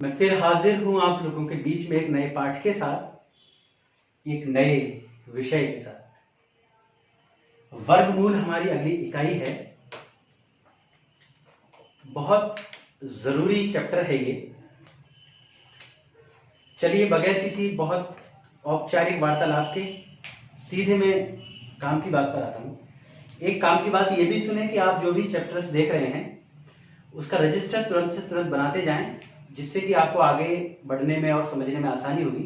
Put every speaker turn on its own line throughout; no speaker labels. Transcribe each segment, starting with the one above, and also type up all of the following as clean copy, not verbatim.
मैं फिर हाजिर हूं आप लोगों के बीच में एक नए पाठ के साथ, एक नए विषय के साथ। वर्गमूल हमारी अगली इकाई है। बहुत जरूरी चैप्टर है ये। चलिए बगैर किसी बहुत औपचारिक वार्तालाप के सीधे मैं काम की बात पर आता हूं। एक काम की बात ये भी सुने कि आप जो भी चैप्टर्स देख रहे हैं उसका रजिस्टर तुरंत से तुरंत बनाते जाएं, जिससे कि आपको आगे बढ़ने में और समझने में आसानी होगी।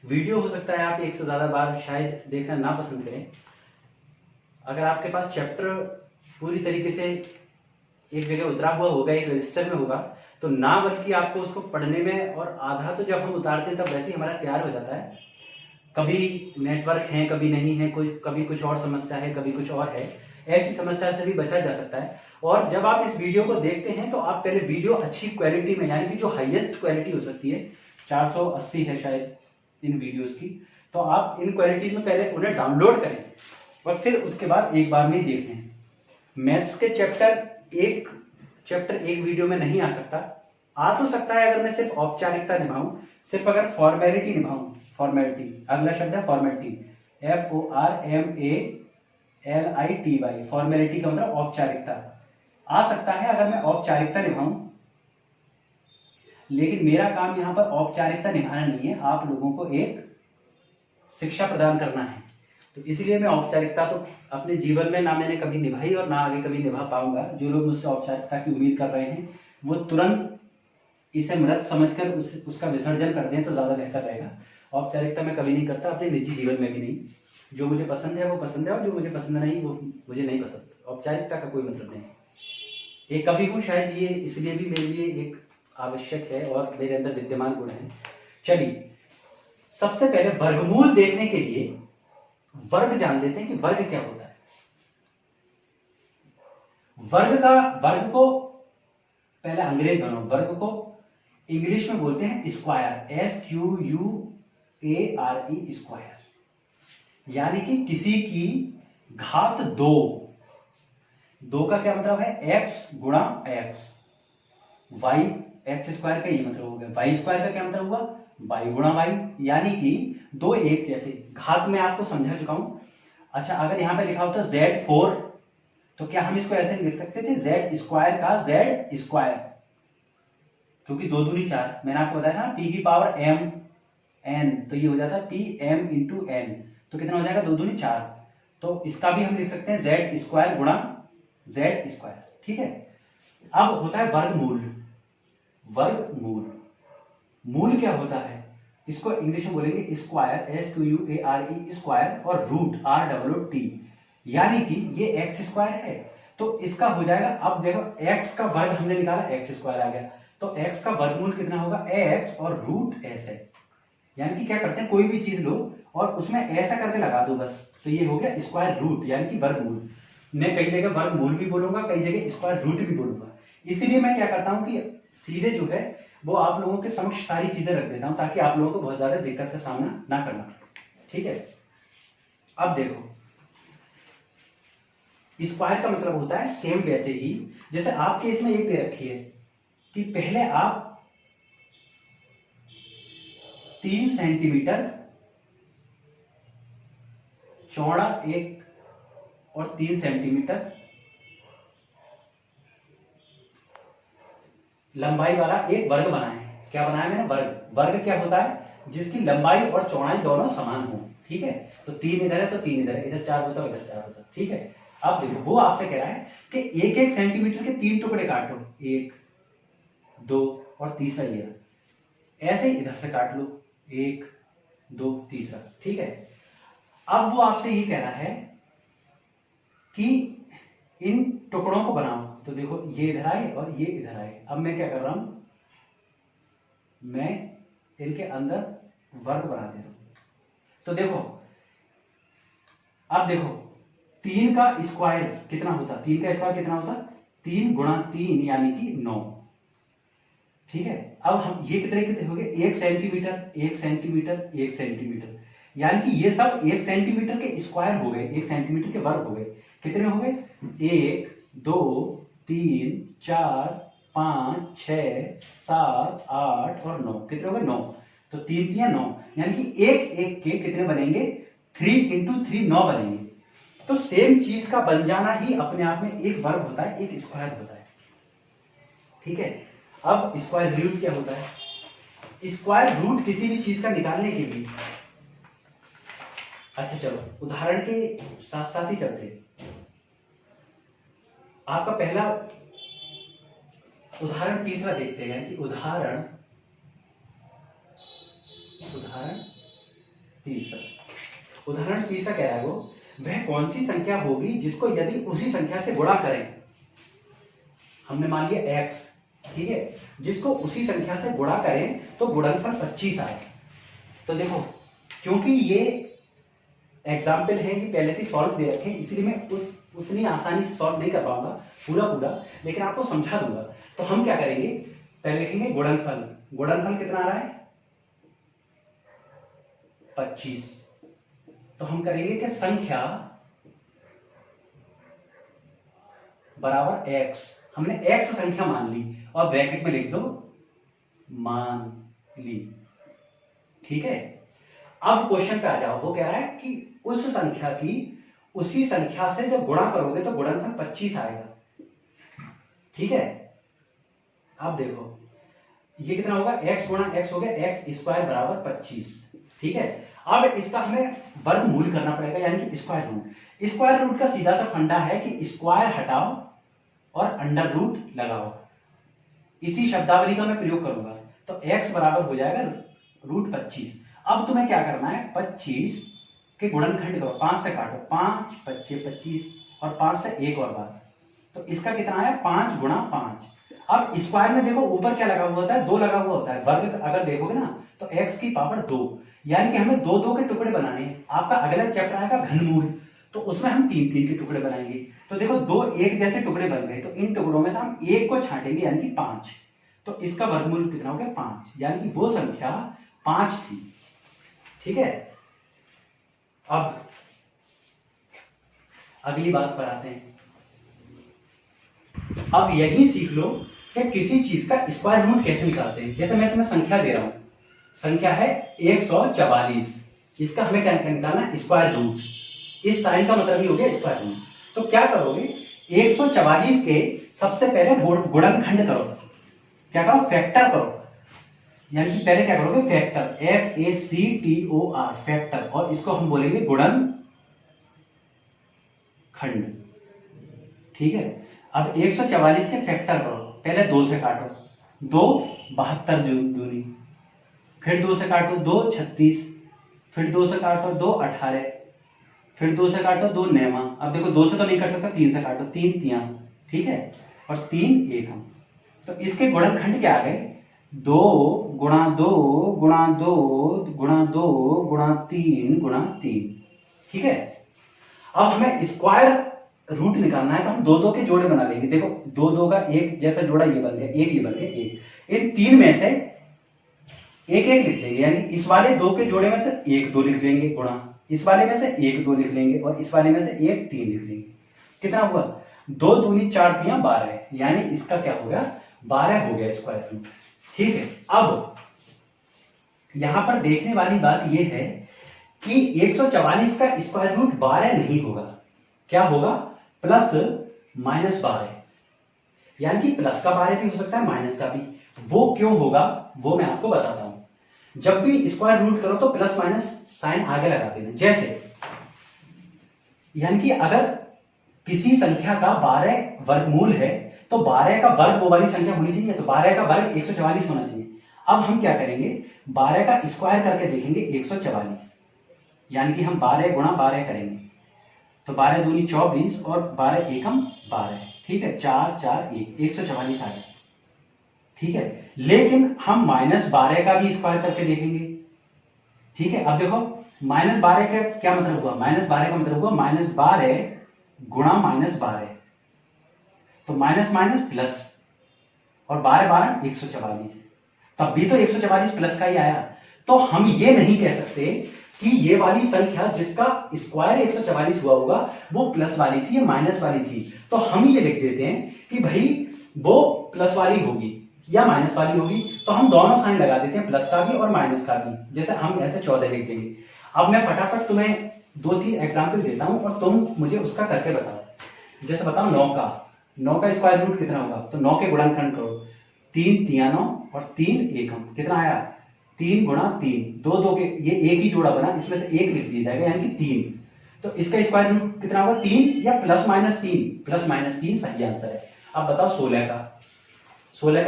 वीडियो हो सकता है आप एक से ज्यादा बार शायद देखना ना पसंद करें। अगर आपके पास चैप्टर पूरी तरीके से एक जगह उतरा हुआ होगा, एक रजिस्टर में होगा, तो ना बल्कि आपको उसको पढ़ने में, और आधा तो जब हम उतारते हैं तब वैसे ही हमारा तैयार हो जाता है। कभी नेटवर्क है, कभी नहीं है, कभी कुछ और समस्या है, कभी कुछ और है। ऐसी समस्या से भी बचा जा सकता है। और जब आप इस वीडियो को देखते हैं तो आप पहले वीडियो अच्छी क्वालिटी में, यानी कि जो हाईएस्ट क्वालिटी हो सकती है, 480 है शायद इन वीडियोस की, तो आप इन क्वालिटीज में पहले उन्हें डाउनलोड करें और फिर उसके बाद एक बार में ही देख लें। मैथ्स के चैप्टर एक वीडियो में नहीं आ सकता। आ तो सकता है अगर मैं सिर्फ औपचारिकता निभाऊं, सिर्फ अगर फॉर्मेलिटी निभाऊं। फॉर्मेलिटी, अगला शब्द है फॉर्मेलिटी, FORMALITY। फॉर्मेलिटी का मतलब औपचारिकता। आ सकता है अगर मैं औपचारिकता निभाऊं, लेकिन मेरा काम यहां पर औपचारिकता निभाना नहीं है, आप लोगों को एक शिक्षा प्रदान करना है। तो इसलिए मैं औपचारिकता तो अपने जीवन में ना मैंने कभी निभाई और ना आगे कभी निभा पाऊंगा। जो लोग मुझसे औपचारिकता की उम्मीद कर रहे हैं वो तुरंत इसे मृत समझकर उसका विसर्जन कर दें तो ज्यादा बेहतर रहेगा। औपचारिकता मैं कभी नहीं करता, अपने निजी जीवन में भी नहीं। जो मुझे पसंद है वो पसंद है, और जो मुझे पसंद नहीं वो मुझे नहीं पसंद। औपचारिकता का कोई मतलब नहीं। एक कवि हूं, शायद ये इसलिए भी मेरे लिए एक आवश्यक है और मेरे अंदर विद्यमान गुण है। चलिए सबसे पहले वर्गमूल देखने के लिए वर्ग जान लेते हैं कि वर्ग क्या होता है। वर्ग को पहले अंग्रेज बनो, वर्ग को इंग्लिश में बोलते हैं स्क्वायर, SQUARE, स्क्वायर। यानी कि किसी की घात दो का क्या मतलब है? x गुणा x। y, एक्स स्क्वायर का ये मतलब हो गया। वाई स्क्वायर का क्या मतलब हुआ? y गुणा y। यानी कि दो एक जैसे। घात में आपको समझा चुका हूं। अच्छा, अगर यहां पे लिखा होता Z4, तो क्या हम इसको ऐसे लिख सकते थे? Z स्क्वायर का Z स्क्वायर, क्योंकि दो दूनी चार। मैंने आपको बताया था ना, p की पावर m n, तो ये हो जाता है pm इंटू n। तो कितना हो जाएगा? दो दूनी चार। तो इसका भी हम लिख सकते हैं Z स्क्वायर गुणा Z स्क्वायर। ठीक है। अब होता है वर्गमूल। मूल क्या होता है? इसको इंग्लिश में बोलेंगे स्क्वायर, SQUARE स्क्वायर, और रूट ROOT। यानी कि ये एक्स स्क्वायर है तो इसका हो जाएगा, अब देखो एक्स का वर्ग हमने निकाला, एक्स स्क्वायर आ गया, तो एक्स का वर्गमूल कितना होगा? एक्स और रूट एस है। यानी कि क्या करते हैं, कोई भी चीज लो और उसमें ऐसा करके लगा दो बस, तो ये हो गया स्क्वायर रूट, यानी कि वर्गमूल। मैं कई जगह वर्गमूल भी बोलूंगा, कई जगह स्क्वायर रूट भी बोलूंगा। इसीलिए मैं क्या करता हूं कि सीधे जो है वो आप लोगों के समक्ष सारी चीजें रख देता हूं, ताकि आप लोगों को बहुत ज्यादा दिक्कत का सामना ना करना पड़े। ठीक है। अब देखो, स्क्वायर का मतलब होता है सेम वैसे ही जैसे आपके इसमें एक दे रखी है कि पहले आप 3 सेंटीमीटर चौड़ा एक और 3 सेंटीमीटर लंबाई वाला एक वर्ग बनाए। क्या बनाया मैंने? वर्ग क्या होता है? जिसकी लंबाई और चौड़ाई दोनों समान हो। ठीक है। तो 3 इधर है तो 3 इधर है, इधर 4 होता है, इधर 4 होता है। ठीक है। अब देखो, वो आपसे कह रहा है कि एक एक सेंटीमीटर के 3 टुकड़े काटो, 1 2 और तीसरा ये रहा। ऐसे ही इधर से काट लो, 1 2 तीसरा। ठीक है। अब वो आपसे ये कह रहा है कि इन टुकड़ों को बनाओ। तो देखो, ये इधर आए और ये इधर आए। अब मैं क्या कर रहा हूं, मैं इनके अंदर वर्ग बना दे रहा हूं। तो देखो, अब देखो 3 का स्क्वायर कितना होता? 3 का स्क्वायर कितना होता? 3 गुणा 3 यानी कि 9। ठीक है। अब हम ये कितने कितने हो गए? 1 सेंटीमीटर 1 सेंटीमीटर 1 सेंटीमीटर, यानी कि ये सब 1 सेंटीमीटर के स्क्वायर हो गए, 1 सेंटीमीटर के वर्ग हो गए। कितने हो गए? 1 2 3 4 5, 6, 7, 8 और 9, कितने हो गए 9, तो 3 3 9, यानी कि एक एक के कितने बनेंगे 3 इंटू 3 9 बनेंगे। तो सेम चीज का बन जाना ही अपने आप में एक वर्ग होता है, एक स्क्वायर होता है। ठीक है, अब स्क्वायर रूट क्या होता है? स्क्वायर रूट किसी भी चीज का निकालने के लिए, अच्छा चलो उदाहरण के साथ साथ ही चलते हैं। आपका पहला उदाहरण तीसरा देखते हैं कि उदाहरण तीसरा क्या है? वो वह कौन सी संख्या होगी जिसको यदि उसी संख्या से गुणा करें, हमने मान लिया x, ठीक है, जिसको उसी संख्या से गुणा करें तो गुणनफल 25 आए। तो देखो क्योंकि ये एग्जाम्पल है, ये पहले से सॉल्व दे रखे हैं, इसलिए मैं उतनी आसानी से सॉल्व नहीं कर पाऊंगा पूरा, लेकिन आपको समझा दूंगा। तो हम क्या करेंगे, पहले लिखेंगे गुणनफल कितना आ रहा है 25। तो हम करेंगे कि संख्या बराबर x, हमने x संख्या मान ली और ब्रैकेट में लिख दो मान ली। ठीक है, अब क्वेश्चन पे आ जाओ। वो कह रहा है कि उस संख्या की उसी संख्या से जब गुणा करोगे तो गुणनफल 25 आएगा। ठीक है, अब देखो ये कितना होगा, x गुणा x हो गया x स्क्वायर बराबर 25। ठीक है, अब इसका हमें वर्गमूल करना पड़ेगा, यानी कि स्क्वायर रूट। स्क्वायर रूट का सीधा सा फंडा है कि स्क्वायर हटाओ और अंडर रूट लगाओ। इसी शब्दावली का मैं प्रयोग करूंगा। तो x बराबर हो जाएगा रूट 25। अब तुम्हें क्या करना है, 25 के गुणनखंड करो, 5 से काटो, 5 25 25 और 5 से एक और बार, तो इसका कितना आया 5 गुणा 5। अब स्क्वायर में देखो ऊपर क्या लगा हुआ होता है, 2 लगा हुआ होता है। वर्ग अगर देखोगे ना तो x की पावर 2, यानी कि हमें 2 2 के टुकड़े बनाने हैं। आपका अगला चैप्टर आएगा घनमूल, तो उसमें हम 3 3 के टुकड़े बनाएंगे। तो देखो 2 एक जैसे टुकड़े बन गए, तो इन टुकड़ों में से हम एक को छांटेंगे, यानी कि 5। तो इसका वर्गमूल कितना हो गया 5, यानी कि वो संख्या 5 थी। ठीक है, अब अगली बात पर आते हैं। अब यही सीख लो कि किसी चीज का स्क्वायर रूट कैसे निकालते हैं। जैसे मैं तुम्हें संख्या दे रहा हूं, संख्या है 144, इसका हमें क्या निकालना है, स्क्वायर रूट। इस साइन का मतलब ही हो गया स्क्वायर रूट। तो क्या करोगे, 144 के सबसे पहले गुणनखंड करो, क्या करो, फैक्टर करो। यानी कि पहले क्या करोगे, फैक्टर, FACTOR, फैक्टर, और इसको हम बोलेंगे गुणनखंड। ठीक है, अब 144 के फैक्टर करो, पहले 2 से काटो, 2 72 दूनी, फिर 2 से काटो 2 36, फिर 2 से काटो 2 18, फिर 2 से काटो 2 9। अब देखो 2 से तो नहीं कर सकता, 3 से काटो, 3 3, ठीक है, और 3 1। तो इसके गुणनखंड क्या आ गए, 2 गुणा 2 गुणा 2 गुणा 2 गुणा 3 गुणा 3। ठीक है, अब हमें स्क्वायर रूट निकालना है, तो हम 2 2 के जोड़े बना लेंगे। देखो 2 2 का एक जैसा जोड़ा ये बन गया, एक ये बन गया, एक। इन 3 में से एक एक लिख लेंगे, यानी इस वाले 2 के जोड़े में से 1 2 लिख लेंगे गुणा, इस वाले में से 1 2 लिख लेंगे, और इस वाले में से 1 3 लिख लेंगे। कितना हुआ, 2 दूनी 4 3 12, यानी इसका क्या हो गया 12 हो गया स्क्वायर रूट। ठीक है, अब यहां पर देखने वाली बात यह है कि 144 का स्क्वायर रूट 12 नहीं होगा, क्या होगा, प्लस माइनस 12, यानी कि प्लस का 12 भी हो सकता है, माइनस का भी। वो क्यों होगा वो मैं आपको बताता हूं। जब भी स्क्वायर रूट करो तो प्लस माइनस साइन आगे लगा देना। जैसे यानी कि अगर किसी संख्या का 12 वर्गमूल है तो 12 का वर्ग वो वाली संख्या होनी चाहिए, तो 12 का वर्ग 144 होना चाहिए। अब हम क्या करेंगे, 12 का स्क्वायर करके देखेंगे 144, यानी कि हम 12 गुणा 12 करेंगे, तो 12 दूनी 24 और 12 एकम 12। ठीक है, 4 4 1, 144 आ गया। ठीक है, लेकिन हम -12 का भी स्क्वायर करके देखेंगे। ठीक है, अब देखो -12 का क्या मतलब हुआ, -12 का मतलब हुआ -12 गुणा -12, तो माइनस माइनस प्लस, और 12 12 144, तब भी तो 144 प्लस का ही आया। तो हम ये नहीं कह सकते कि ये वाली संख्या जिसका स्क्वायर 144 हुआ होगा वो प्लस वाली थी या माइनस वाली थी। तो हम ये लिख देते हैं कि भाई वो प्लस वाली होगी या माइनस वाली होगी, तो हम दोनों साइन लगा देते हैं, प्लस का भी और माइनस का भी। जैसे हम ऐसे 14 लिख देंगे। अब मैं फटाफट तुम्हें 2-3 एग्जाम्पल देता हूं और तुम मुझे उसका करके बताओ। जैसे बताओ 9 का स्क्वायर रूट कितना होगा, तो 9 के गुणनखंड करो, 3 तिया 9 और 3 एकम, कितना आया 3 गुणा 3, 2 के ये एक ही जोड़ा बना, इसमें से एक लिख दिया जाएगा यानी कि 3। तो इसका स्क्वायर रूट कितना होगा 3 या प्लस माइनस 3, प्लस माइनस 3 सही आंसर है। अब बताओ 16 का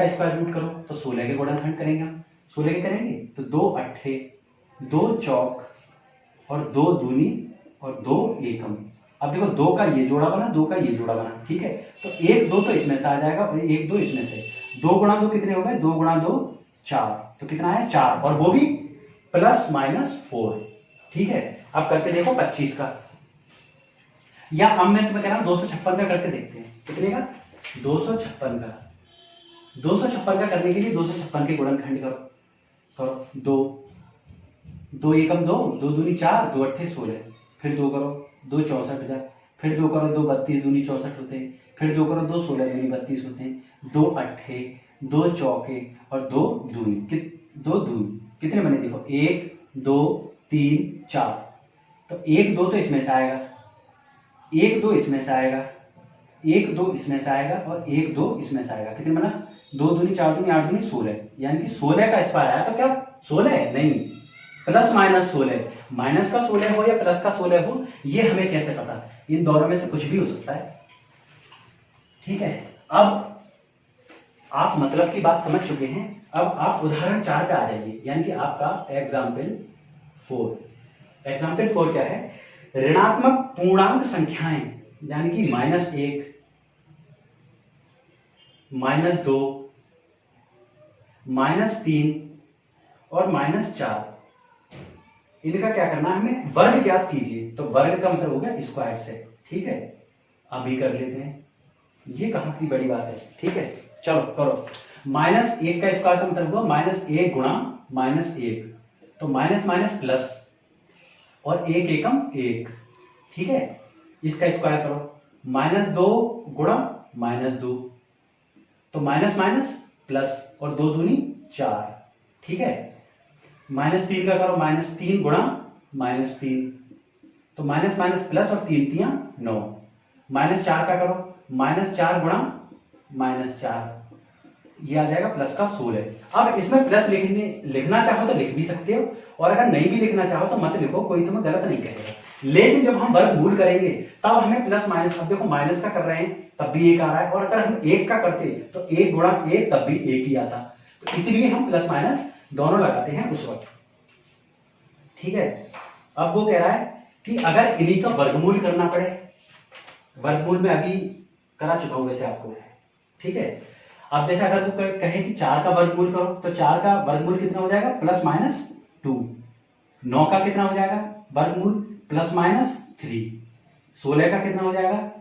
स्क्वायर रूट करो, तो 16 के गुणनखंड करेंगे हम, 16 के करेंगे तो 2 अट्ठे 2 चौक और 2 दूनी और 2 एकम। अब देखो 2 का ये जोड़ा बना, 2 का ये जोड़ा बना, ठीक है, तो 1 2 तो इसमें से आ जाएगा और 1 2 इसमें से, 2 गुणा 2 कितने हो गए, 2 गुणा 2 4, तो कितना है 4, और वो भी प्लस माइनस 4, ठीक है। अब करके देखो 25 का, या अब मैं तुम्हें कह रहा हूं 256 का करके देखते हैं, कितने का 256 का। 256 का करने के लिए 256 के गुणनखंड करो, 2 एकम 2, 2 दूनी 4, 2 अट्ठे 16, फिर 2 करो 2 64 जा, फिर 2 करो 2 32 दूनी 64 होते हैं, फिर 2 करो 2 16 दूनी 32 होते हैं, 2 अट्ठे 2 चौके और 2 दूनी 2 दूनी कितने बने, देखो 1 2 3 4, तो 1 2 तो इसमें से आएगा, 1 2 इसमें से आएगा, 1 2 इसमें से आएगा और 1 2 इसमें से आएगा, कितने बना 2 दूनी 4 दूनी 8 दूनी 16, यानी कि 16 का स्क्वायर आया। तो क्या 16 है, नहीं, प्लस माइनस 16, माइनस का 16 हो या प्लस का 16 हो, ये हमें कैसे पता, इन दोनों में से कुछ भी हो सकता है, ठीक है। अब आप मतलब की बात समझ चुके हैं, अब आप उदाहरण 4 पे आ जाइए, यानी कि आपका एग्जाम्पल 4। एग्जाम्पल 4 क्या है, ऋणात्मक पूर्णांक संख्याएं, यानी कि -1 -2 -3 और -4, इनका क्या करना है, हमें वर्ग ज्ञात कीजिए। तो वर्ग का मतलब हो गया स्क्वायर से, ठीक है। अभी कर लेते हैं, ये कहां की बड़ी बात है, ठीक है, चलो करो। -1 का स्क्वायर का मतलब हुआ -1 गुणा -1, तो माइनस माइनस प्लस और 1 एकम 1, ठीक है। इसका स्क्वायर करो, -2 गुणा -2, तो माइनस माइनस प्लस और 2 दूनी 4, ठीक है। -3 का करो, -3 गुणा -3, तो माइनस माइनस प्लस और 3 तिया 9। -4 का करो, -4 गुणा -4, ये आ जाएगा प्लस का 16। अब इसमें प्लस लिखना चाहो तो लिख भी सकते हो, और अगर नहीं भी लिखना चाहो तो मत लिखो, कोई तुम्हें गलत नहीं कहेगा। लेकिन जब हम वर्गमूल करेंगे तब हमें प्लस माइनस, अब देखो माइनस का कर रहे हैं तब भी 1 आ रहा है, और अगर हम 1 का करते तो 1 गुणा 1 तब भी 1 ही आता, तो इसलिए हम प्लस माइनस दोनों लगाते हैं उस वक्त, ठीक है। अब वो कह रहा है कि अगर इन्हीं का वर्गमूल करना पड़े, वर्गमूल में अभी करा चुका हूं वैसे आपको, ठीक है। अब जैसे अगर वो कहे कि 4 का वर्गमूल करो, तो 4 का वर्गमूल कितना हो जाएगा, +-2। 9 का कितना हो जाएगा वर्गमूल, +-3। 16 का कितना हो जाएगा,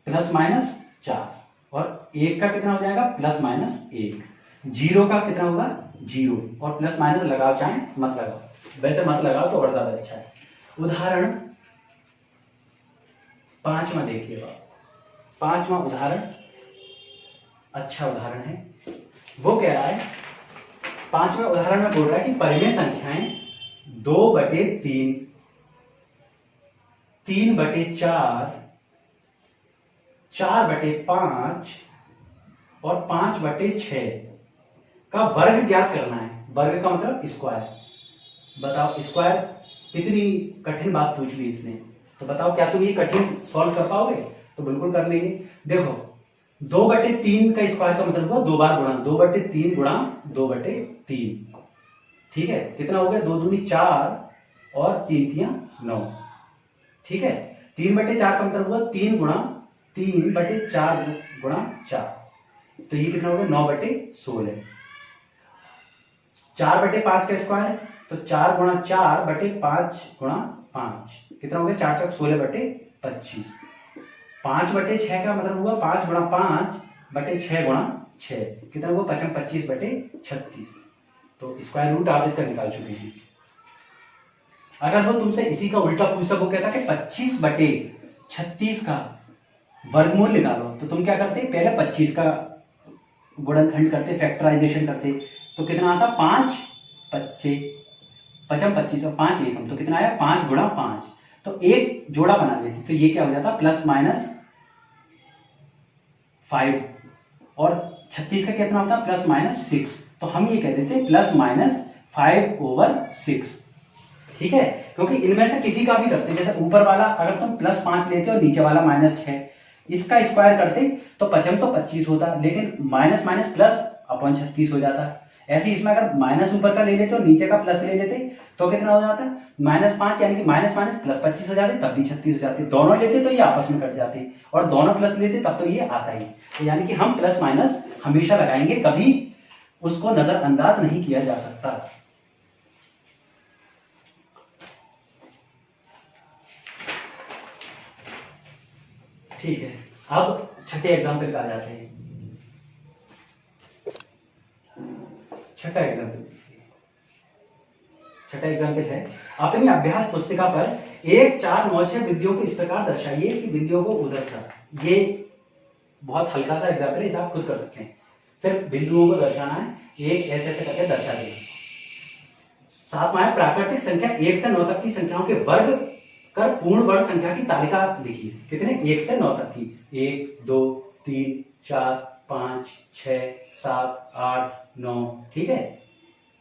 +-4, और 1 का कितना हो जाएगा, +-1। 0 का कितना होगा, 0, और प्लस माइनस लगाओ चाहे मत लगाओ, वैसे मत लगाओ तो और ज्यादा अच्छा है। उदाहरण 5वां देखिएगा, 5वां उदाहरण अच्छा उदाहरण है। वो कह रहा है, 5वें उदाहरण में बोल रहा है कि परिमेय संख्याएं 2/3, 3/4, 4/5 और 5/6 का वर्ग ज्ञात करना है। वर्ग का मतलब स्क्वायर। बताओ स्क्वायर, कितनी कठिन बात पूछ ली इसने, तो बताओ क्या तुम ये कठिन सॉल्व कर पाओगे, तो बिल्कुल कर लेंगे। देखो 2/3 का स्क्वायर का मतलब हुआ 2 बार गुणा, 2/3 गुणा 2/3, ठीक है। कितना हो गया, 2 दूनी 4 और 3 तिया 9, ठीक है। 3/4 का मतलब हुआ 3 गुणा 3/4 गुणा 4, तो ये कितना हो गया 9/16। 4/5 का स्क्वायर, तो 4 गुणा 4/5 गुणा 5, कितना हो गया 4 चौक 16/25। 5/6 का मतलब हुआ 5 गुणा 5/6 गुणा 6, कितना हुआ 25/36। तो स्क्वायर रूट आप इसका निकाल चुके हैं। अगर वो तुमसे इसी का उल्टा पूछता, वो कहता कि 25/36 का वर्गमूल निकालो, तो तुम क्या करते, पहले 25 का गुणनखंड करते, फैक्टराइजेशन करते, तो कितना आता? 5 पच्चे पचम 25 और 5 एकम, तो कितना आया? 5 गुणा 5। तो एक जोड़ा बना लेते, तो ये क्या हो जाता? प्लस माइनस 5, और 36 का कितना होता? Plus minus 6। तो हम ये कह देते हैं प्लस माइनस 5/6। ठीक है, क्योंकि इनमें से किसी का भी करते, जैसे ऊपर वाला अगर तुम प्लस 5 लेते और नीचे वाला माइनस 6, इसका स्क्वायर करते तो पचम तो 25 होता, लेकिन माइनस माइनस प्लस अपॉन 36 हो जाता। ऐसे इसमें अगर माइनस ऊपर का ले लेते और नीचे का प्लस ले लेते तो कितना हो जाता? -5, यानी कि माइनस माइनस प्लस 25 हो जाते, तब भी 36 हो जाते। दोनों लेते तो ये आपस में कट जाते, और दोनों प्लस लेते तब तो ये आता ही। तो यानी कि हम प्लस माइनस हमेशा लगाएंगे, कभी उसको नजरअंदाज नहीं किया जा सकता। ठीक है, अब छठे एग्जाम्पल पे आ जाते हैं। छठा एग्जाम्पल है, अपनी अभ्यास पुस्तिका पर 1, 4, 9, 6 बिंदुओं को इस प्रकार दर्शाइए कि बिंदुओं को उधर था। ये बहुत हल्का सा एग्जाम्पल है, इसे आप खुद कर सकते हैं। सिर्फ बिंदुओं को दर्शाना है, एक ऐसे ऐसे करके दर्शा देंगे। 7वां है, प्राकृतिक संख्या 1 से 9 तक की संख्याओं के वर्ग कर पूर्ण वर्ग संख्या की तालिका लिखिए। कितने? 1 से 9 तक की। 1, 2, 3, 4, 5, 6, 7, 8, 9। ठीक है,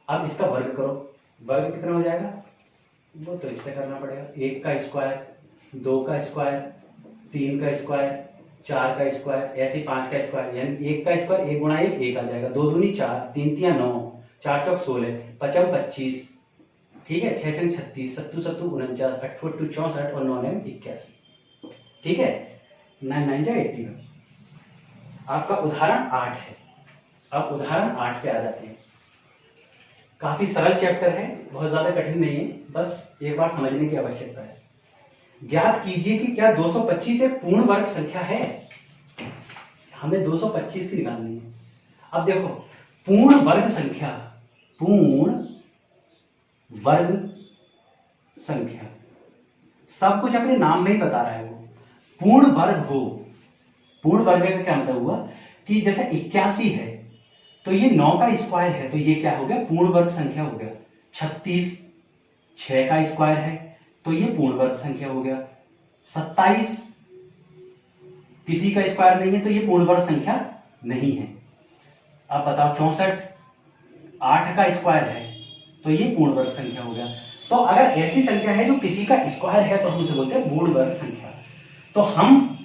अब इसका वर्ग करो। वर्ग कितना हो जाएगा? वो तो इससे करना पड़ेगा। 1 का स्क्वायर, 2 का स्क्वायर, 3 का स्क्वायर, 4 का स्क्वायर, ऐसे 5 का स्क्वायर, यानी 1 का स्क्वायर 1 गुणा 1 1 आ जाएगा। 2 दूनी 4, 3 तिया 9, 4 चौक 16, 5 25। ठीक है, 6 छंग 36, 7 7 49, 8 8 64 और 9 9 81। ठीक है, 9 9 जा 81। आपका उदाहरण 8 है। अब उदाहरण 8 पे आ जाते हैं। काफी सरल चैप्टर है, बहुत ज्यादा कठिन नहीं है, बस एक बार समझने की आवश्यकता है। ज्ञात कीजिए कि क्या 225 एक पूर्ण वर्ग संख्या है। हमें 225 की निकालनी है। अब देखो, पूर्ण वर्ग संख्या, पूर्ण वर्ग संख्या सब कुछ अपने नाम में ही बता रहा है। वो पूर्ण वर्ग हो, पूर्ण वर्ग का क्या मतलब हुआ कि जैसे 81 है तो ये 9 का स्क्वायर है, तो ये क्या हो गया? पूर्ण वर्ग संख्या हो गया। 36 6 का स्क्वायर है तो ये पूर्ण वर्ग संख्या हो गया। 27 किसी का स्क्वायर नहीं है तो ये पूर्ण वर्ग संख्या नहीं है। अब बताओ 64 8 का स्क्वायर है तो ये पूर्ण वर्ग संख्या हो गया। तो अगर ऐसी संख्या है जो किसी का स्क्वायर है तो हम उसे बोलते हैं पूर्ण वर्ग संख्या। तो हम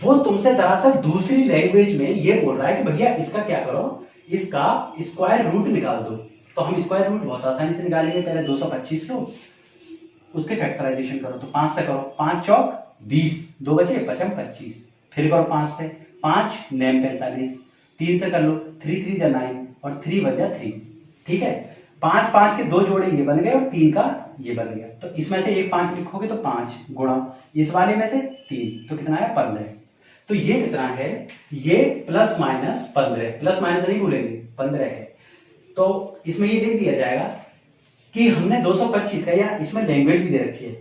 वो तुमसे दरअसल दूसरी लैंग्वेज में ये बोल रहा है कि भैया इसका क्या करो, इसका स्क्वायर रूट निकाल दो। तो हम स्क्वायर रूट बहुत आसानी से निकालेंगे। पहले 225 लो, उसके फैक्टराइजेशन करो, तो 5 से करो, 5 चौक 20, 2 बचे 5 25, फिर करो 5 से, 5 9 45, 3 से कर लो, 3 3 जा 9 और 3 बचा 3। ठीक है, 5 5 के 2 जोड़े ये बन गए और 3 का ये बन गया। तो इसमें से एक 5 लिखोगे तो 5 गुणा इस वाले में से 3, तो कितना आया? 15। तो ये कितना है? ये प्लस माइनस 15, प्लस माइनस नहीं भूलेंगे, 15 है। तो इसमें ये लिख दिया जाएगा कि हमने 225 का, या इसमें लैंग्वेज भी दे रखी है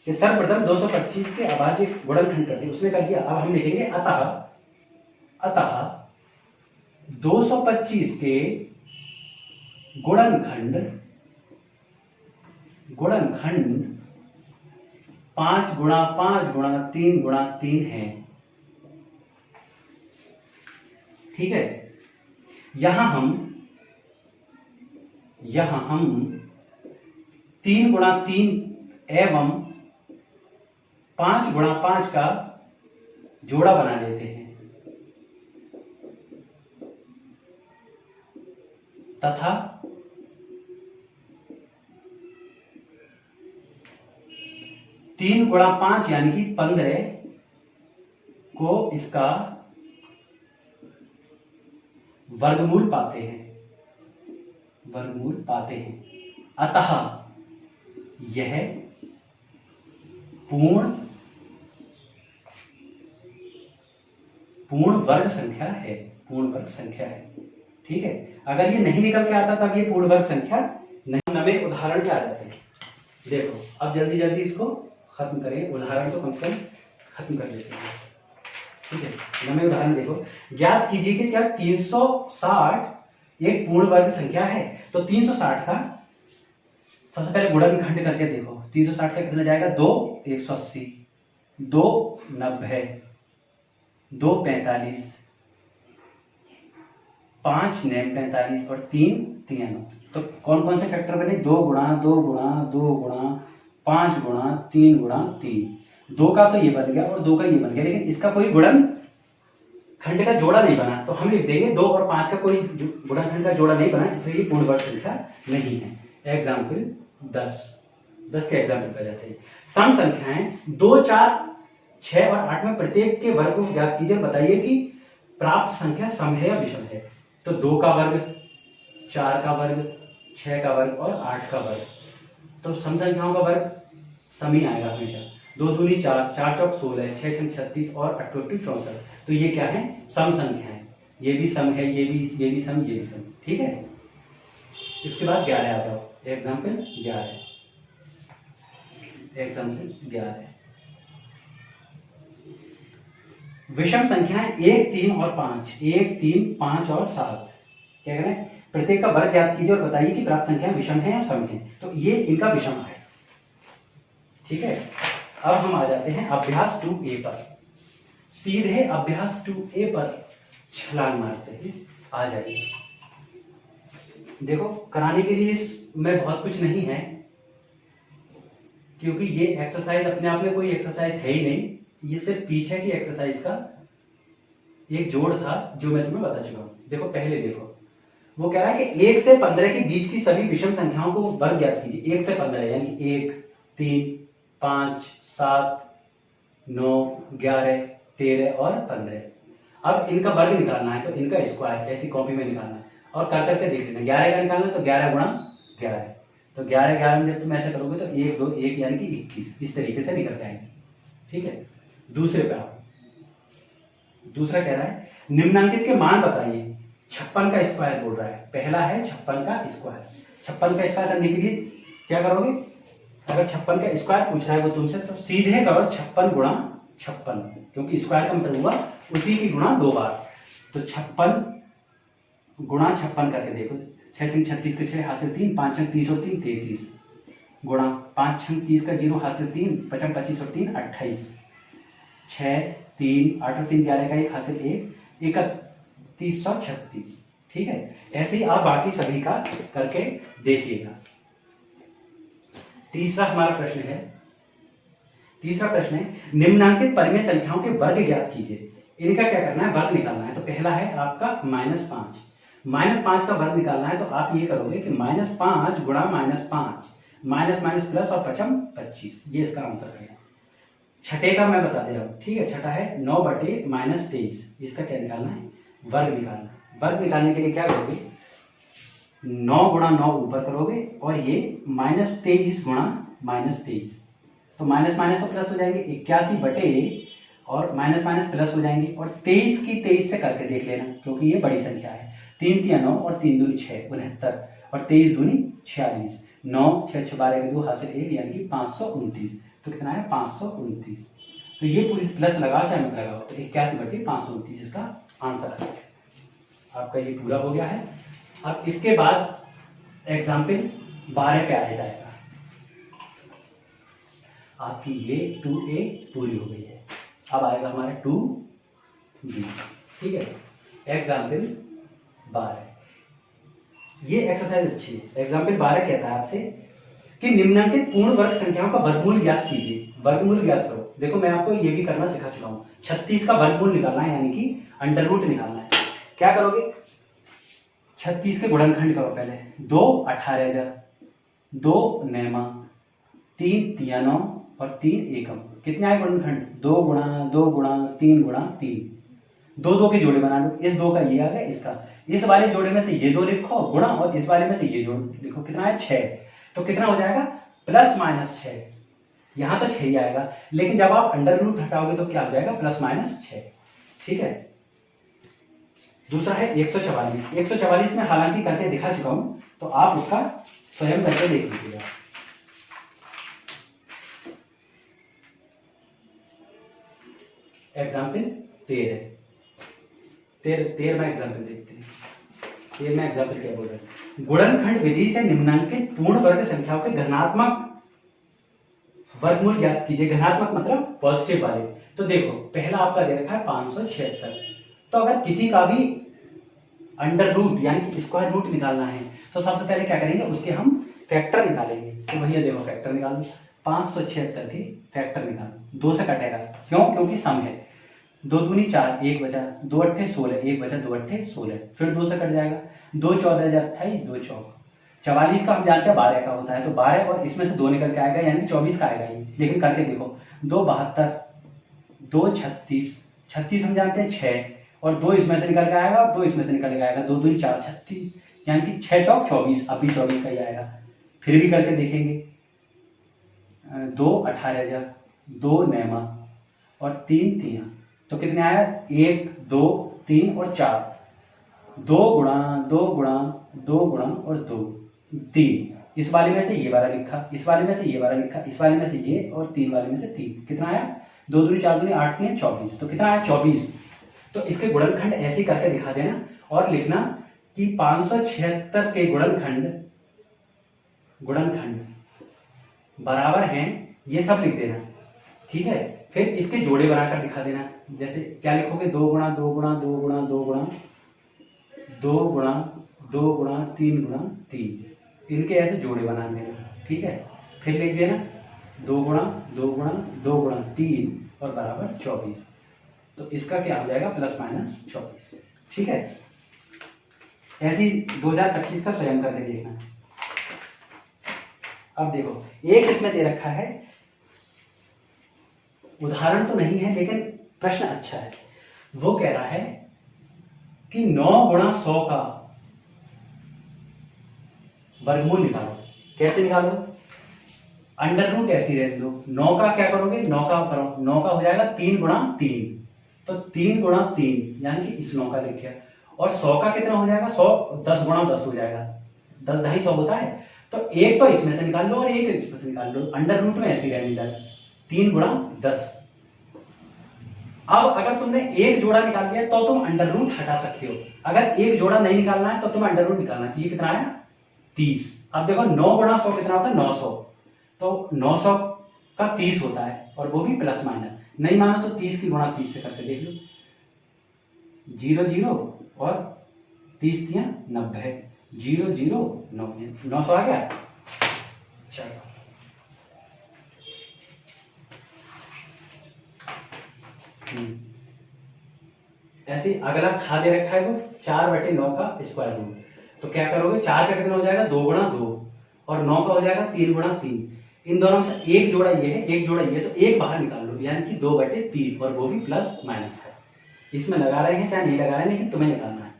कि सर्वप्रथम 225 के अभाज्य गुणनखंड कर दिया, उसने कर दिया। अब हम लिखेंगे अतः 225 के गुणनखंड 5 गुणा 5 गुणा 3 गुणा 3 है। ठीक है, यहां हम 3 गुणा 3 एवं 5 गुणा 5 का जोड़ा बना लेते हैं तथा 3 गुणा 5 यानी कि 15 को इसका वर्गमूल पाते हैं। अतः यह पूर्ण वर्ग संख्या है। ठीक है, अगर ये नहीं निकल के आता तब ये पूर्ण वर्ग संख्या नहीं। नवे उदाहरण पे आ जाते हैं। देखो, अब जल्दी जल्दी इसको खत्म करें, उदाहरण तो कम से कम खत्म कर लेते हैं। ठीक है, नवे उदाहरण देखो। ज्ञात कीजिए कि क्या 360 एक पूर्ण वर्ग संख्या है। तो 360 का सबसे पहले गुणनखंड करके देखो। 360 का कितना जाएगा, 2 180, 2 90, 2 45, 5 9 45 और 3 3 9। तो कौन कौन से फैक्टर बने, 2 गुणा 2 गुणा 2 गुणा 5 गुणा 3 गुणा 3। 2 का तो ये बन गया और 2 का ये बन गया, लेकिन इसका कोई गुणन खंड का जोड़ा नहीं बना। तो हम लिख देंगे 2 और 5 का कोई गुणनखंड का जोड़ा नहीं बना, इसलिए ये पूर्ण वर्ग संख्या नहीं है। एग्जाम्पल 10 के एग्जाम्पल पे जाते हैं। सम संख्याएं 2 4 6 और 8 में प्रत्येक के वर्ग को ज्ञात कीजिए, बताइए कि प्राप्त संख्या सम है या विषम है। तो 2 का वर्ग, 4 का वर्ग, 6 का वर्ग और 8 का वर्ग। तो सम संख्याओं का वर्ग सम ही आएगा हमेशा। 2 दूनी 4, 4 चौक 16, 6 छंग 36 और 8 64। तो ये क्या है, सम संख्याएं। ये भी सम है, ये भी सम, ये भी सम। ठीक है, इसके बाद 11 आ जाओ। Example 11, example 11। विषम संख्याएं 1 3 और 5, 1 3 5 और 7। क्या कह रहे हैं, प्रत्येक का वर्ग ज्ञात कीजिए और बताइए कि प्राप्त संख्या विषम है या सम है। तो ये इनका विषम है। ठीक है, अब हम आ जाते हैं अभ्यास 2A पर। सीधे अभ्यास 2A पर छलांग मारते हैं, आ जाइए। देखो, कराने के लिए इसमें बहुत कुछ नहीं है, क्योंकि ये एक्सरसाइज अपने आप में कोई एक्सरसाइज है ही नहीं। ये सिर्फ पीछे की एक्सरसाइज का एक जोड़ था जो मैं तुम्हें बता चुका हूं। देखो, पहले देखो, वो कह रहा है कि 1 से 15 के बीच की सभी विषम संख्याओं को वर्ग ज्ञात कीजिए। 1 से 15 यानी 1 3 5 7 9 11 13 और 15। अब इनका वर्ग निकालना है, तो इनका स्क्वायर ऐसी कॉपी में निकालना है और कर करके देख लेना। 11 का निकालना तो 11 गुणा 11, तो 11 11 में जब तुम ऐसे करोगे तो 1 2 1 यानी कि 21, इस तरीके से निकल जाएंगे। ठीक है, दूसरे पे आओ। दूसरा कह रहा है निम्नांकित के मान बताइए। 56 का स्क्वायर बोल रहा है, पहला है 56 का स्क्वायर। 56 का स्क्वायर करने के लिए क्या करोगे, अगर 56 का स्क्वायर पूछ रहा है वो तुमसे, तो सीधे करो 56 गुणा 56, क्योंकि स्क्वायर का मतलब हुआ उसी की गुणा 2 बार। तो 56 गुणा 56 करके देखो। 6 छंग 36 के 6 हाथ से 3, 5 छंग 30 और 3 33, गुणा 5 छंग 30 का 0 हाथ से 3, 55 25 और 3 28, 6 3 8 और 3 11 का 1 हाथ से 1 3136। ठीक है, ऐसे ही आप बाकी सभी का करके देखिएगा। तीसरा हमारा प्रश्न है, तीसरा प्रश्न है निम्नांकित परिमेय संख्याओं के वर्ग ज्ञात कीजिए। इनका क्या करना है, वर्ग निकालना है। तो पहला है आपका -5, -5 का वर्ग निकालना है। तो आप ये करोगे कि -5 गुणा -5, माइनस माइनस प्लस और 5 25, ये इसका आंसर है। छठे का मैं बता दे रहा हूँ। ठीक है, छठा है 9 बटे -23, इसका क्या निकालना है, वर्ग निकालना है। वर्ग निकालने के लिए क्या करोगे, 9 गुणा 9 ऊपर करोगे और ये -23 गुणा -23, तो माइनस माइनस तो प्लस हो जाएंगे, 81 बटे और माइनस माइनस प्लस हो जाएंगे। और 23 की 23 से करके देख लेना, क्योंकि ये बड़ी संख्या है। 3 3 9 और 3 दूनी 6 69 और 23 दूनी 46, 9 6 6 12 के 2 हाथ से 1 यानी कि 529। तो कितना है 529। तो ये पूरी प्लस लगाओ चाहे मत लगाओ, तो 81 बटे 529 इसका आंसर है। आपका ये पूरा हो गया है। अब इसके बाद एग्जाम्पल 12 पे आ जाएगा। आपकी ये 2A पूरी हो गई है। अब आएगा हमारा 2B। ठीक है, एग्जाम्पल 12। ये एक्सरसाइज अच्छी है। एग्जाम्पल 12 कहता है आपसे कि निम्नांकित पूर्ण वर्ग संख्याओं का वर्गमूल ज्ञात कीजिए। वर्गमूल ज्ञात करो। देखो, मैं आपको ये भी करना सिखा चुका हूं। 36 का वर्गमूल निकालना है, यानी कि अंडर रूट निकालना है। क्या करोगे, 36 के गुणनखंड करो पहले। 2 18 जा, 2 9 3 3 9 और 3 एकम। कितने आए गुणनखंड, 2 गुणा 2 गुणा 3 गुणा 3। 2 2 के जोड़े बना लो। इस 2 का ये आ गया, इसका इस वाले जोड़े में से ये 2 लिखो गुणा, और इस वाले में से ये जोड़ लिखो। कितना है 6। तो कितना हो जाएगा +-6। यहां तो 6 ही आएगा, लेकिन जब आप अंडर रूट हटाओगे तो क्या हो जाएगा +-6। ठीक है, दूसरा है 144। 144 में हालांकि करके दिखा चुका हूं, तो आप उसका स्वयं करके देख लीजिएगा। एग्जाम्पल 13 13वां एग्जाम्पल देखते हैं। 13वां एग्जाम्पल क्या बोल रहा है, गुणनखंड विधि से निम्नांकित पूर्ण वर्ग संख्याओं के घनात्मक वर्गमूल ज्ञात कीजिए। घनात्मक मतलब पॉजिटिव वाले। तो देखो पहला आपका दे रखा है 576, तो अगर किसी का भी अंडर रूट यानी कि स्क्वायर रूट निकालना है तो सबसे पहले क्या करेंगे, उसके हम फैक्टर निकालेंगे। तो भैया देखो फैक्टर निकालो, 576 के फैक्टर निकालो, 2 से कटेगा, क्यों, क्योंकि सम है। 2 दूनी 4, 1 बचा, 2 अट्ठे 16, 1 बचा, 2 अट्ठे 16, फिर 2 से कट जाएगा, 2 14 28, 2 चौक 44 का हम जानते हैं 12 का होता है, तो 12 और इसमें से 2 निकल के आएगा यानी 24 का आएगा ही। लेकिन करके देखो, 2 72, 2 36, 36 हम जानते हैं 6, और 2 इसमें से निकल के आएगा और 2 इसमें से निकल के आएगा, 2 दूनी 4 36, यानी कि 6 चौक 24, अब भी 24 का ही आएगा। फिर भी करके देखेंगे, 2 18, 2 9 और 3 3, तो कितने आया, 1 2 3 और 4, 2 गुणा 2 गुणा 2 गुणा और 2 3, इस वाले में से ये वाला लिखा, इस वाले में से ये वाला लिखा, इस वाले में से ये, और 3 वाले में से 3, कितना आया, 2 दूनी 4 दूनी 8 3 24, तो कितना आया 24। तो इसके गुणनखंड ऐसे करके दिखा देना और लिखना कि 576 के गुणनखंड बराबर हैं, ये सब लिख देना, ठीक है। फिर इसके जोड़े बनाकर दिखा देना, जैसे क्या लिखोगे, 2 गुणा 2 गुणा 2 गुणा 2 गुणा 2 गुणा 2 गुणा 3 गुणा 3, इनके ऐसे जोड़े बना देना, ठीक है। फिर लिख देना 2 गुणा 2 गुणा 2 गुणा 3 और बराबर 24, तो इसका क्या हो जाएगा, प्लस माइनस 24, ठीक है। ऐसे ही 2025 का स्वयं करके देखना। अब देखो एक इसमें दे रखा है, उदाहरण तो नहीं है लेकिन प्रश्न अच्छा है। वो कह रहा है कि 9 गुणा 100 का वर्गमूल निकालो। कैसे निकालो, अंडर रूट ऐसी रहने दो, 9 का क्या करोगे, 9 का करो, 9 का हो जाएगा 3 गुणा 3, तो 3 गुणा 3 यानी कि इस 9 का लिखिए, और 100 का कितना हो जाएगा, 100 10 गुणा 10 हो जाएगा, 10 250 होता है, तो एक तो इसमें से निकाल लो और एक इसमें से निकाल लो, अंडर रूट में ऐसी रहने दो, 3 गुणा 10। अब अगर तुमने एक जोड़ा निकाल लिया तो तुम अंडर रूट हटा सकते हो, अगर एक जोड़ा नहीं निकालना है तो तुम्हें अंडर रूट निकालना चाहिए। कितना आया, 30। अब देखो 9 गुणा 100 कितना होता है, 900, तो 900 का 30 होता है, और वो भी प्लस माइनस। नहीं मानो तो 30 की गुणा 30 से करके देख लो, 0 0 और 30 दिया 90, 0 0 900 आ गया। चलो ऐसे अगला खा दे रखा है वो 4/9 का स्क्वायर रूट, तो क्या करोगे, 4 का कितना हो जाएगा, 2 गुणा 2, और 9 का हो जाएगा 3 गुणा 3, इन दोनों में से एक जोड़ा ये है एक जोड़ा ये, तो एक बाहर निकाल लो, यानी कि 2/3, और वो भी प्लस माइनस है। इसमें लगा रहे हैं चाहे नहीं लगा रहे हैं, लेकिन तुम्हें निकालना है।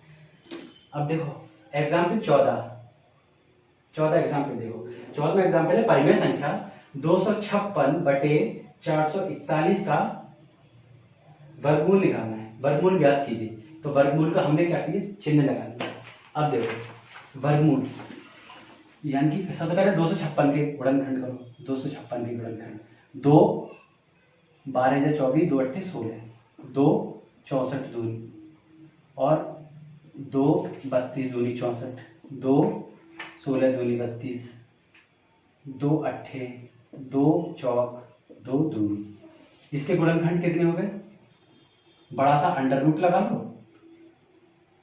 अब देखो एग्जाम्पल 14 एग्जाम्पल देखो, 14वां एग्जाम्पल है परिमेय संख्या 256/441 का वर्गमूल निकालना है, वर्गमूल ज्ञात कीजिए। तो वर्गमूल का हमने क्या किया, चिन्ह लगा दिया। अब देखो वर्गमूल यानी कि सबसे पहले 256 के गुणनखंड करो, 256 के गुणनखंड, 2 12 या 24, 2 अट्ठे 16, 2 64 दूनी, और 2 32 दूनी 64, 2 16 दूनी 32, 2 अट्ठे 2 चौक 2 दूनी, इसके गुणनखंड कितने हो गए, बड़ा सा अंडर रूट लगा लो,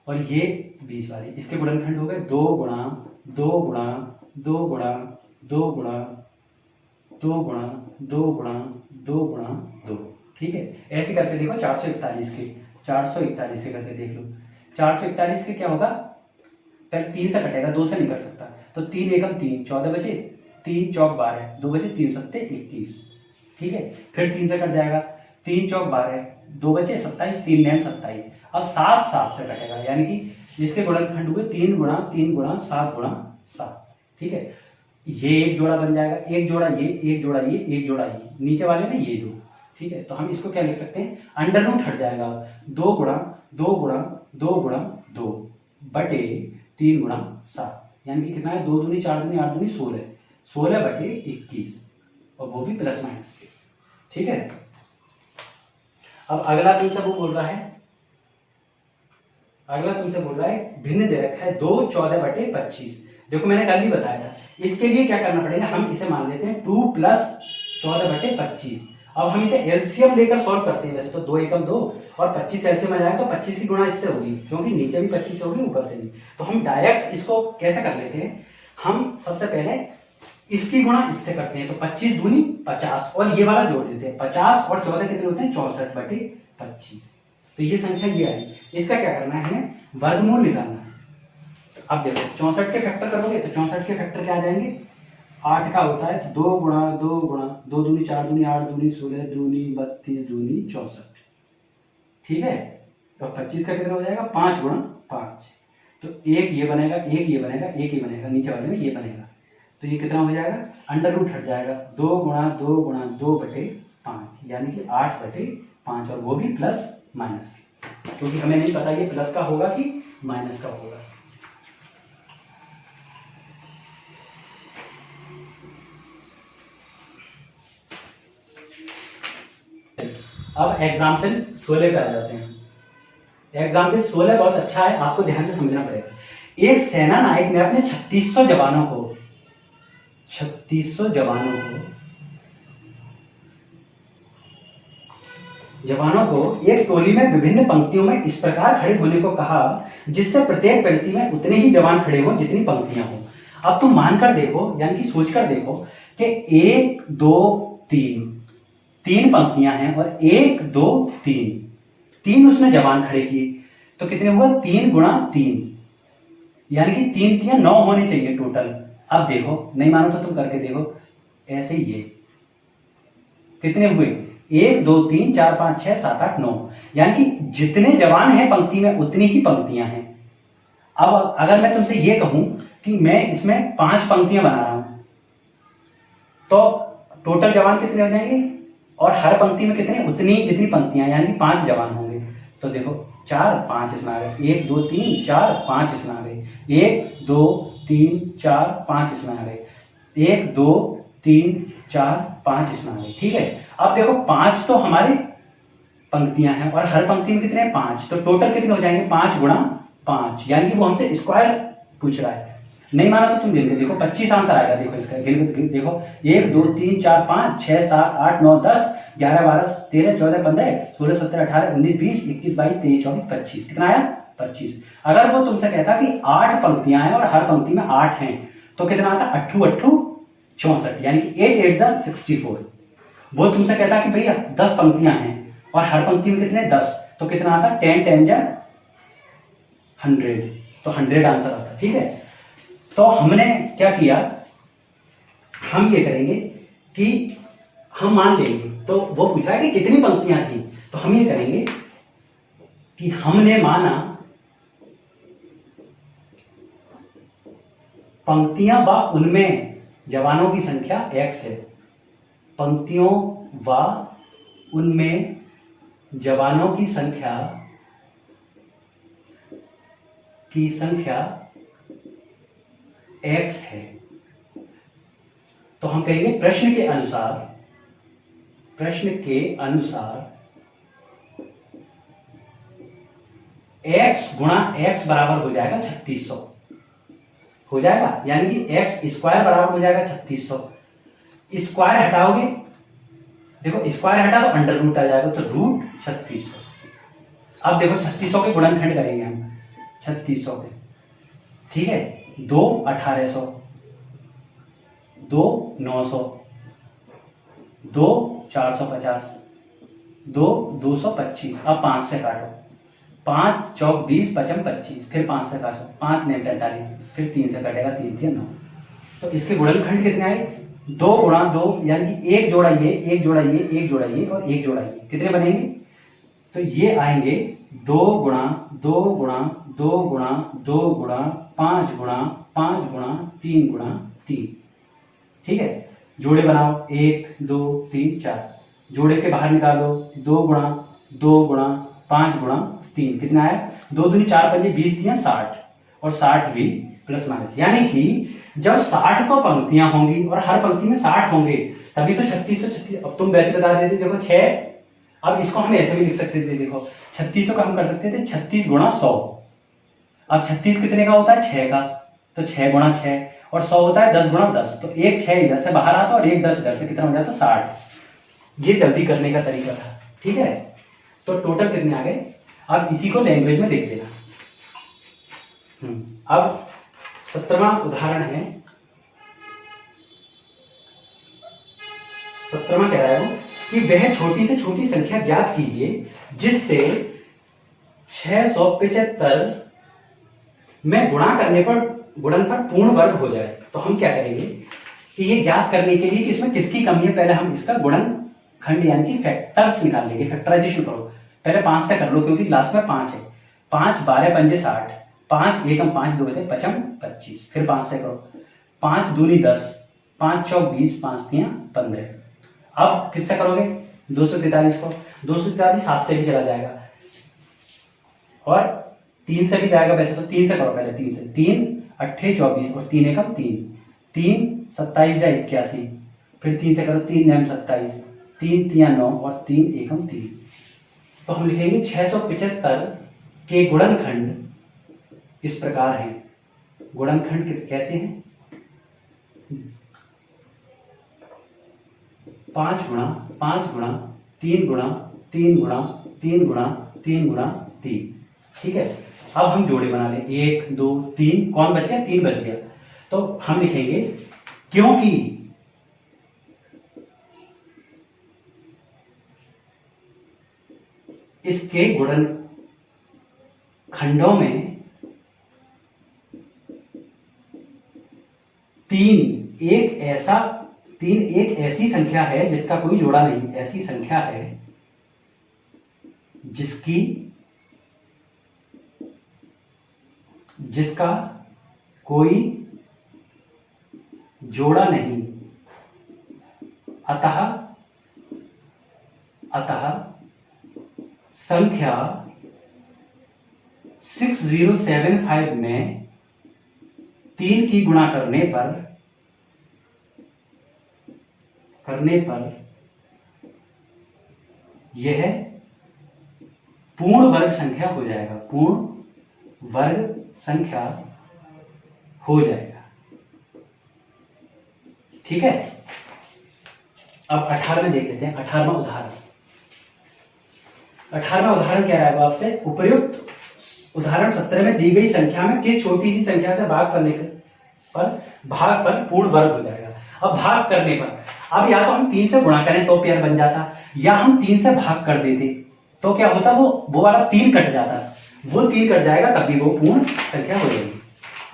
और ये बीच वाले इसके गुणनखंड हो गए 2 गुणा 2 गुणा 2 गुणा 2 गुणा 2 गुणा 2 गुणा 2 गुणा 2, ठीक है। ऐसे करके देखो 441 के 441 से करके देख लो, 441 के क्या होगा, पहले 3 से कटेगा, 2 से नहीं कट सकता, तो 3 एकम 3, 14 बचे, 3 चौक 12, 2 बचे 3 सत्ते 21, ठीक है। फिर 3 से कट जाएगा, 3 चौक 12, 2 बचे 27, 3 नैम 27, अब 7 7 से कटेगा, यानी कि इसके गुणनखंड हुए 3 गुणा 3 गुणा 7 गुणा 7, ठीक है। ये एक जोड़ा बन जाएगा, एक जोड़ा ये, एक जोड़ा ये, एक जोड़ा ये, नीचे वाले में ये 2, ठीक है। तो हम इसको क्या लिख सकते हैं, अंडर रूट हट जाएगा, 2 गुणा 2 गुणा 2 गुणा 2 बटे 3 गुणा 7, यानी कि कितना है, 2 दूनी 4 दूनी 8 दूनी 16, 16/21, और वो भी प्लस माइनस के, ठीक है। अब अगला तुमसे वो बोल रहा है, अगला तुमसे बोल रहा है भिन्न दे रखा है 2 14/25। देखो मैंने कल ही बताया था, इसके लिए क्या करना पड़ेगा, हम इसे मान लेते हैं 2 + 14/25। अब हम इसे एलसीएम लेकर सॉल्व करते हैं। वैसे तो 2 एकम 2 और 25 एलसीएम आ जाएगा तो 25 की गुणा इससे होगी, क्योंकि नीचे भी 25 होगी ऊपर से भी। तो हम डायरेक्ट इसको कैसे कर लेते हैं, हम सबसे पहले इसकी गुणा इससे करते हैं, तो 25 दूनी 50 और ये वाला जोड़ देते हैं। 50 और 14 कितने होते हैं, 64/25। तो ये संख्या ये आई। इसका क्या करना है, हमें वर्गमूल निकालना है। अब देखो 64 के फैक्टर करोगे तो 64 के फैक्टर क्या आ जाएंगे, 8 का होता है तो 2 × 2 × 2 दूनी 4 दूनी 8 दूनी 16 दूनी 32 दूनी 64। ठीक है, तो 25 का कितना हो जाएगा, 5 × 5। तो एक ये बनेगा, एक ये बनेगा, एक ये बनेगा, नीचे वाले में ये बनेगा। तो ये कितना हो जाएगा, अंडर रूट हट जाएगा, 2 × 2 × 2/5 यानी कि 8/5, और वो भी प्लस माइनस, क्योंकि हमें नहीं पता ये प्लस का होगा कि माइनस का होगा। अब एग्जाम्पल 16 पे आ जाते हैं। एग्जाम्पल 16 बहुत अच्छा है, आपको ध्यान से समझना पड़ेगा। एक सेना नायक ने अपने 3600 जवानों को एक टोली में विभिन्न पंक्तियों में इस प्रकार खड़े होने को कहा जिससे प्रत्येक पंक्ति में उतने ही जवान खड़े हों जितनी पंक्तियां हों। अब तुम मानकर देखो, यानी कि सोचकर देखो कि 1 2 3 पंक्तियां हैं और 1 2 3 उसने जवान खड़े किए, तो कितने हुआ, 3 × 3 यानी कि 3 3 9 होने चाहिए टोटल। अब देखो, नहीं मानो तो तुम करके देखो, ऐसे ये कितने हुए, 1 2 3 4 5 6 7 8 9, यानी कि जितने जवान हैं पंक्ति में उतनी ही पंक्तियां हैं। अब अगर मैं तुमसे ये कहूं कि मैं इसमें 5 पंक्तियां बना रहा हूं, तो टोटल जवान कितने हो जाएंगे, और हर पंक्ति में कितने, उतनी जितनी पंक्तियां, यानी कि 5 जवान होंगे। तो देखो 4 5 इसमें आ गए, 1 2 3 4 5 इसमें आ गए, 1 2 3 4 5 इसमें आ गए, 1 2 3 4 5 इसमें आ गए। ठीक है, अब देखो 5 तो हमारी पंक्तियां हैं और हर पंक्ति में कितने हैं, 5, तो टोटल कितने हो जाएंगे, 5 × 5, यानी कि वो हमसे स्क्वायर पूछ रहा है। नहीं माना तो तुम गिन के देखो, 25 आंसर आएगा। देखो इसका गिन देखो, 1 2 3 4 5 6 7 8 9 10 11 12 13 14 15 16 17 18 19 20 21 22 23 24 25, कितना आया, 25। अगर वो तुमसे कहता कि 8 पंक्तियां हैं और हर पंक्ति में 8 हैं, तो कितना आता, 8 8 64, यानी कि 8 8 जा 64। वो तुमसे कहता कि भैया 10 पंक्तियां हैं और हर पंक्ति में कितने, 10, तो कितना आता, 10 10 जा 100, तो 100 आंसर आता। ठीक है, तो हमने क्या किया, हम ये करेंगे कि हम मान लेंगे, तो वो पूछा है कि कितनी पंक्तियां थी, तो हम ये करेंगे कि हमने माना पंक्तियां व उनमें जवानों की संख्या x है, पंक्तियों व उनमें जवानों की संख्या x है। तो हम कहेंगे प्रश्न के अनुसार x × x बराबर हो जाएगा 3600 हो जाएगा, यानी कि x स्क्वायर बराबर हो जाएगा 3600। स्क्वायर हटाओगे, देखो स्क्वायर हटा तो अंडर रूट आ जाएगा, तो रूट 3600। अब देखो 3600 के गुणनखंड करेंगे हम, 3600 के, ठीक है, 2 1800, 2 900, 2 450, 2 225। अब 5 से काटो, 5 चौक 20 पचम 25, फिर 5 से काटो, 5 9 45, फिर 3 से कटेगा, 3 3 9। तो इसके गुणनखंड कितने आए, 2 × 2, यानी कि एक जोड़ा ये, एक जोड़ा ये, एक जोड़ा ये और एक जोड़ा ये, कितने बनेंगे, तो ये आएंगे 2 × 2 × 2 × 2 × 5 × 5 × 3 × 3। ठीक है, जोड़े बनाओ, 1 2 3 4, जोड़े के बाहर निकालो, 2 × 2 × 5 × 3, कितना आया, 2 दूनी 4 पंजे 20 दिया 60, और 60 भी प्लस माइनस, यानी कि जब 60 तो पंक्तियां होंगी और हर पंक्ति में 60 होंगे, तभी तो 3636। अब तुम वैसे बता देते, देखो 6, अब इसको हम ऐसे भी लिख सकते थे, देखो 3600 का हम कर सकते थे 36 गुणा 100। अब 36 कितने का होता है? 6 का, तो 6 गुणा 6, और 100 होता है 10 गुणा 10, तो एक 6 इधर से बाहर आता और एक 10 इधर से, कितना हो जाता? 60। ये जल्दी करने का तरीका था, ठीक है। तो टोटल कितने आ गए? अब इसी को लैंग्वेज में देख लेना। अब 17वां उदाहरण है। 17वां कह रहा है वो कि वह छोटी से छोटी संख्या ज्ञात कीजिए जिससे 675 में गुणा करने पर गुणनफल पूर्ण वर्ग हो जाए। तो हम क्या करेंगे कि ये ज्ञात करने के लिए कि इसमें किसकी कमी है, पहले हम इसका गुणनखंड यानी कि फैक्टर्स निकाल लेंगे। फैक्टराइजेशन करो, पहले 5 से कर लो क्योंकि लास्ट में 5 है। 5 12 पंजे 60, 5 एकम 5 दो थे 55 25, फिर 5 से करो, 5 दूनी 10, 5 चौक 20, 5 तियां 15। अब किससे करोगे? 243 को। 243 7 से भी चला जाएगा और 3 से भी जाएगा वैसे, तो 3 से करो पहले। 3 से 3 8 24 और 3 एकम 3, 3 27 जा 81, फिर 3 से करो, 3 9 27, 3 तियां 9 और 3 एकम 3। तो हम लिखेंगे 675 के गुणनखंड इस प्रकार हैं। गुणनखंड कैसे हैं? 5 गुणा 5 गुणा 3 गुणा 3 गुणा 3 गुणा 3 गुणा 3, ठीक है। अब हम जोड़े बना लें, 1 2 3, कौन बच गया? 3 बच गया। तो हम लिखेंगे क्योंकि इसके गुणनखंडों में 3 एक ऐसी संख्या है जिसका कोई जोड़ा नहीं, ऐसी संख्या है जिसका कोई जोड़ा नहीं, अतः संख्या 6075 में 3 की गुणा करने पर यह पूर्ण वर्ग संख्या हो जाएगा, पूर्ण वर्ग संख्या हो जाएगा, ठीक है। अब 18वें देख लेते हैं। 18वां उदाहरण। 18वां उदाहरण क्या है आपसे? उपर्युक्त उदाहरण 17 में दी गई संख्या में किस छोटी सी संख्या से भाग करने पर भागफल पूर्ण वर्ग हो जाएगा। अब भाग करने पर, अब या तो हम 3 से गुणा करें तो पेयर बन जाता, या हम 3 से भाग कर देते तो क्या होता, वो वाला 3 कट जाता, वो 3 कट जाएगा तब भी वो पूर्ण संख्या हो जाएगी।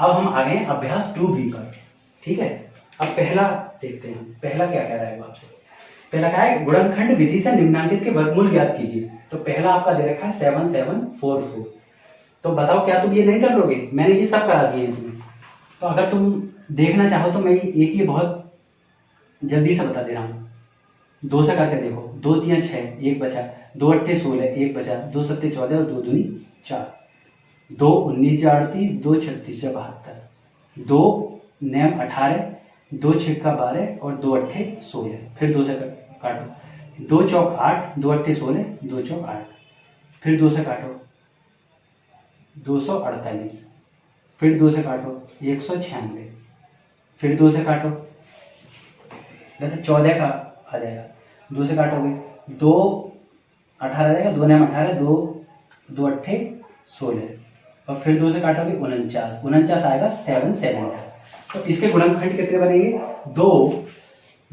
अब हम आ गए अभ्यास 2B पर, ठीक है। अब पहला देखते हैं, पहला क्या कह रहा है वो आपसे। पहला क्या है? गुणनखंड विधि से निम्नांकित के वर्गमूल ज्ञात कीजिए। तो पहला आपका दे रखा है 7744। तो बताओ क्या तुम ये नहीं कर लोगे? मैंने ये सब करा दिए हैं तुम्हें। तो अगर तुम देखना चाहो तो मैं एक ये बहुत जल्दी से बता दे रहा हूँ। 2 से करके देखो, 2 तियां 6, 1 बचा, 2 अट्ठे 16, 1 बचा, 2 सत्ते 14 और 2 दूनी 4, 2 19 जा 38, 2 36 जा 72, 2 9 18, 2 6 12 और 2 अट्ठे 16। फिर 2 से काटो, 2 चौक 8, 2 अट्ठे 16, 2 चौक 8, फिर 2 से काटो 248, फिर 2 से काटो 196, फिर 2 से काटो, वैसे 14 का आ जाएगा, 2 से काटोगे 2 18 आ जाएगा, 2 9 18, 2 अट्ठे 16 और फिर 2 से काटोगे 49 आएगा, 7 7। तो इसके गुणनखंड कितने बनेंगे? 2।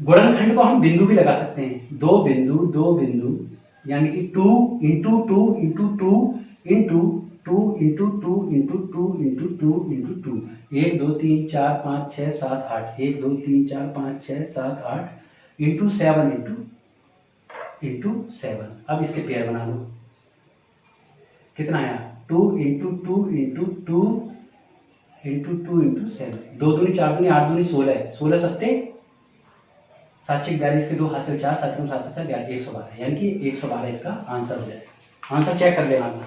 गुणनखंड को हम बिंदु भी लगा सकते हैं, 2 बिंदु यानी कि 2 into 2 into 2 into 2 into 2 into 2 into 2 into 2, 1 2 3 4 5 6 7 8, 1 2 3 4 5 6 7 8 into 7 into 7। अब इसके पेयर बना लो, कितना आया? 2 इंटू 2 इंटू 2 इंटू 2 इंटू 7, 2 दूनी 4 दूनी 8 दूनी 16, 16 सत्ते 7 42 के 2 हासिल 4, 7 7 112, यानी कि 112 इसका आंसर हो जाएगा। आंसर चेक कर लेना अपना,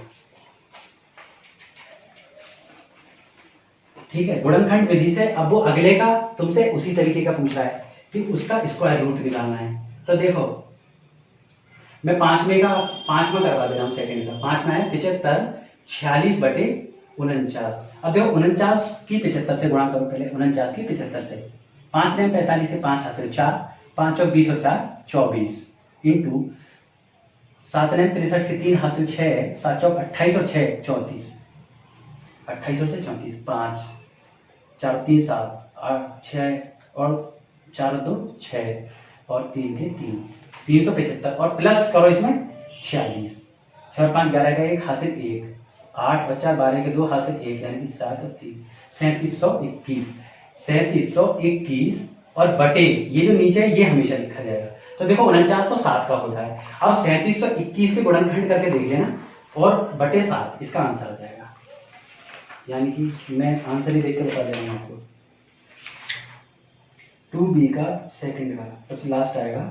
ठीक है। गुणनखंड विधि से अब वो अगले का तुमसे उसी तरीके का पूछ रहा है कि उसका स्क्वायर रूट निकालना है। तो देखो मैं पांचवा करवा दे रहा हूँ सेकंड का। पांचवा है 75 46/49। अब देखो 49 की 75 से गुणा करो पहले, 49 की 75 से, 5 ने 45 के 5 हासिल 4, 5 चौक 20 और 4 24 इंटू 7 ने 63 के 3 हासिल 6, 7 चौक 28 और 6 34, 28 और 6 34, 5 4 3 7 8 6 और 4 2 6 और 3 के 3 375 और प्लस करो इसमें 46, 6 और 5 11 का 1 हासिल 1, 8 और 4 12 के 2 हासिल 1 यानी कि 7 और 3 3721, 3721 और बटे ये जो नीचे है ये हमेशा लिखा जाएगा। तो देखो 49 तो 7 का होता है, अब 3721 के गुणनखंड करके देख लेना और बटे 7 इसका आंसर आ जाएगा। यानी कि मैं आंसर ही देख के बता दे रहा हूँ आपको। 2B का सेकंड का सबसे लास्ट आएगा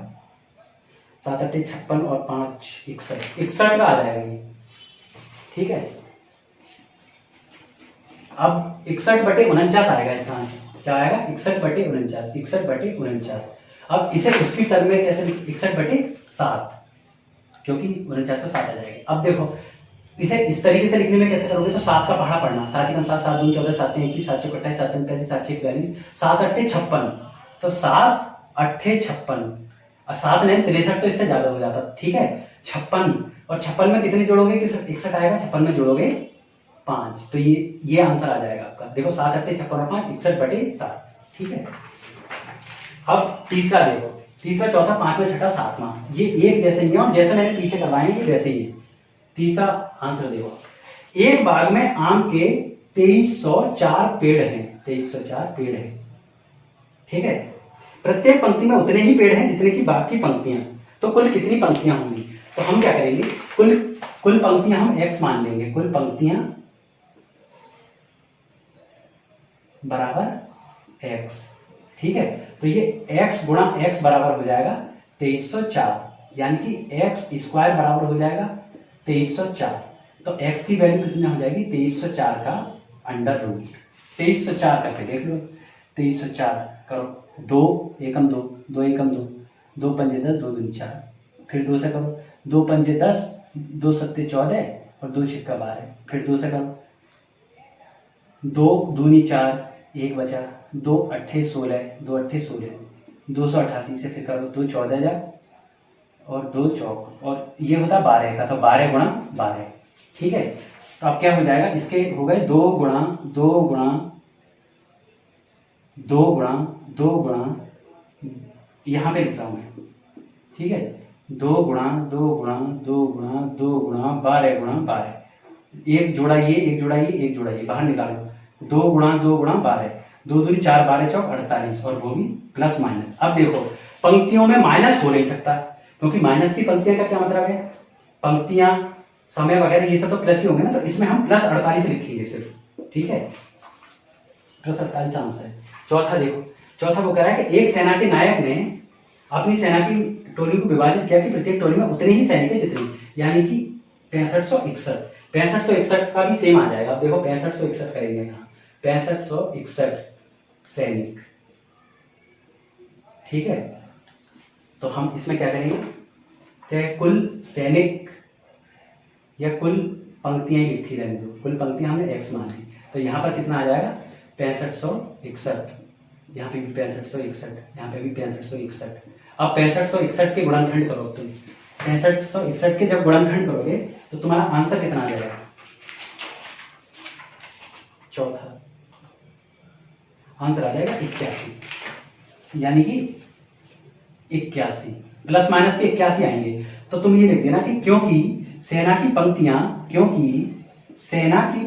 7 8 56 और 5 61, 61 का आ जाएगा ये, ठीक है। अब 61/49 आएगा इसका आंसर, क्या आएगा 61/49, 61/49। अब इसे उसकी टर्म में कैसे 61/7, क्योंकि 49 तो 7 आ जाएगा। अब देखो इसे इस तरीके से लिखने में कैसे करोगे, तो 7 का पहाड़ा पढ़ना, 7 एकम 7, 7 दूनी 14, 7 21, 7 चौक 28, 7 35, 7 6 42, 7 8 56, तो 7 8 56 और 7 9 63 तो इससे ज्यादा हो जाता, ठीक है। 56 और 56 में कितने जोड़ोगे कि 61 आएगा, 56 में जोड़ोगे 5, तो ये आंसर आ जाएगा आपका। देखो 7 8 56 और 5 61/7, ठीक है। अब तीसरा देखो, तीसरा चौथा पांचवा छठा सातवां ये एक जैसे ही है और जैसे मैंने पीछे करवाए हैं ये वैसे ही है। तीसरा आंसर देखो, एक बाग में आम के 2304 पेड़ हैं, 2304 पेड़ हैं, ठीक है। प्रत्येक पंक्ति में उतने ही पेड़ हैं जितने की बाग की पंक्तियां, तो कुल कितनी पंक्तियां होंगी। तो हम क्या करेंगे, कुल पंक्तियां हम x मान लेंगे, कुल पंक्तियां बराबर x, ठीक है। तो ये x गुणा x बराबर हो जाएगा 2304, यानी कि x स्क्वायर बराबर हो जाएगा 2304। तो x की वैल्यू कितनी हो जाएगी 2304 का अंडर रूट, 2304 करके देख लो, 2304 करो, 2 एकम 2, 2 एकम 2, 2 पंजे 10, 2 दूनी 4, फिर 2 से करो, 2 पंजे 10, 2 सत्ते 14 और 2 छिक्का 12, फिर 2 से करो, 2 दूनी 4, 1 बचा, 2 अट्ठे 16, 2 अट्ठे 16, 288 से फिर करो, 2 14 जा और 2 चौक और ये होता 12 का, तो 12 गुणा 12, ठीक है। तो अब क्या हो जाएगा, इसके हो गए 2 गुणा 2 गुणा 2 गुणा 2 गुणा, यहां पे लिखता हूं मैं, ठीक है, 2 गुणा 2 गुणा 2 गुणा 2 गुणा 12 गुणा 12, एक जोड़ा ये एक जोड़ा ये एक जोड़ा ये बाहर निकालो, 2 गुणा 2 गुणा 12, 2 दूनी 4, 12 चौक 48 और वो भी प्लस माइनस। अब देखो पंक्तियों में माइनस हो नहीं सकता, क्योंकि माइनस की पंक्तियां का क्या मतलब है, पंक्तियां समय वगैरह ये सब तो प्लस ही होंगे ना, तो इसमें हम प्लस 48 लिखेंगे सिर्फ, ठीक है, प्लस 48 आंसर है। चौथा देखो, चौथा वो कह रहा है कि एक सेना के नायक ने अपनी सेना की टोली को विभाजित किया कि प्रत्येक टोली में उतने ही सैनिक है जितने, यानी कि 6561, 6561 का भी सेम आ जाएगा। अब देखो 6561 करेंगे यहाँ, 6561 सैनिक, ठीक है। तो हम इसमें क्या करेंगे कि कुल सैनिक या कुल पंक्तियां लिखी रहने दो, कुल पंक्तियां हमने x मानी, तो यहाँ पर कितना आ जाएगा 6561, यहाँ पे भी 6561, यहाँ पे भी 6561। अब 6561 के गुणनखंड करो तुम, 6561 के जब गुणनखंड करोगे तो तुम्हारा आंसर कितना आ जाएगा, चौथा आंसर आ जाएगा 81, यानी कि 81 प्लस माइनस के 81 आएंगे। तो तुम ये लिख देना कि क्योंकि सेना की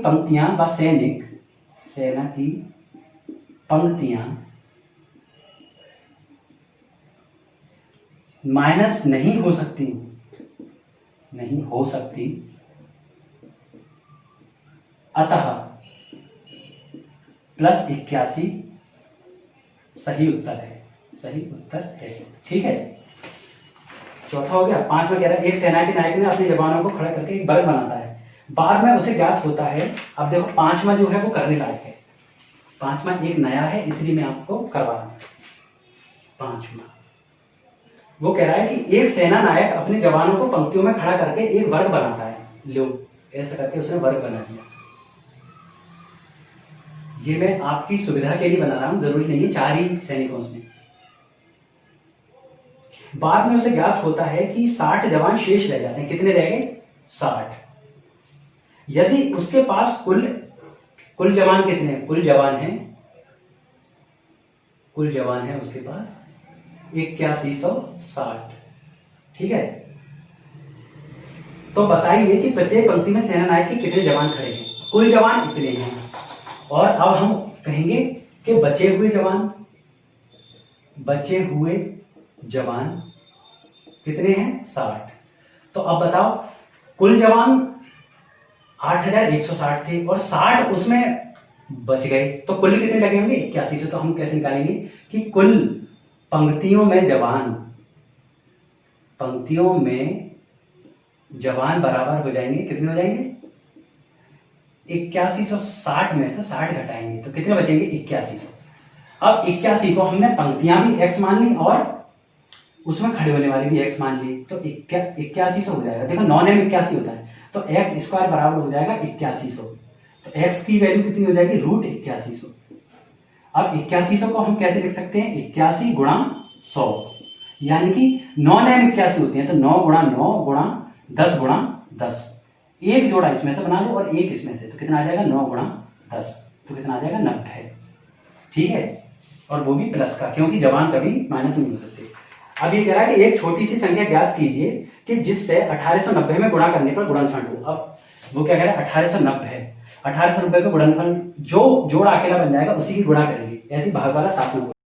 पंक्तियां व सैनिक, सेना की पंक्तियां माइनस नहीं हो सकती, अतः प्लस 81 सही उत्तर है, ठीक है। चौथा हो गया। पांचवा कह रहा है एक सेना के नायक ने अपने जवानों को खड़ा करके एक बल बनाता है, बाद में उसे ज्ञात होता है। अब देखो पांचवा जो है वो करने लायक है, पांचवा एक नया है इसलिए मैं आपको करवा रहा हूं। पांचवा वो कह रहा है कि एक सेना नायक अपने जवानों को पंक्तियों में खड़ा करके एक वर्ग बनाता है। लो, ऐसा करके उसने वर्ग बना दिया। ये मैं आपकी सुविधा के लिए बना रहा हूं, जरूरी नहीं है 4 ही सैनिकों में। बाद में उसे ज्ञात होता है कि 60 जवान शेष रह जाते हैं। कितने रह गए? 60। यदि उसके पास कुल जवान कितने हैं? कुल जवान है उसके पास 8160। ठीक है, तो बताइए कि प्रत्येक पंक्ति में सेना नायक के कितने जवान खड़े हैं? कुल जवान इतने हैं। और अब हम कहेंगे कि बचे हुए जवान कितने हैं? 60। तो अब बताओ, कुल जवान 8160 थे और 60 उसमें बच गए, तो कुल कितने लगे होंगे? 8100। तो हम कैसे निकालेंगे कि कुल पंक्तियों में जवान बराबर हो जाएंगे। कितने हो जाएंगे? 8160 में से 60 घटाएंगे तो कितने बचेंगे? 8100। अब 81 को हमने पंक्तियां भी x मान ली और उसमें खड़े होने वाले भी x मान लिए, तो 8100 हो जाएगा। देखो 9 में 81 होता है, तो x स्क्वायर बराबर हो जाएगा 8100। तो x की वैल्यू कितनी हो जाएगी? √8100। अब 8100 को हम कैसे लिख सकते हैं? 81 गुणा 100, यानी कि 9 में 81 होती है, तो 9 गुणा 9 गुणा 10 गुणा 10। एक जोड़ा इसमें से बना लो और एक इसमें से, तो कितना आ जाएगा? 9 गुणा 10, तो कितना आ जाएगा? 90। ठीक है, और वो भी प्लस का, क्योंकि जवान कभी माइनस नहीं हो सकते। अब ये कह रहा है कि एक छोटी सी संख्या ज्ञात कीजिए कि जिससे 1890 में गुणा करने पर गुणनफल हो। अब वो क्या कह रहा है? 1890 है, 1890 का गुणनफल जो जोड़ अकेला बन जाएगा उसी की गुणा करेंगे। ऐसी भाग वाला साथ में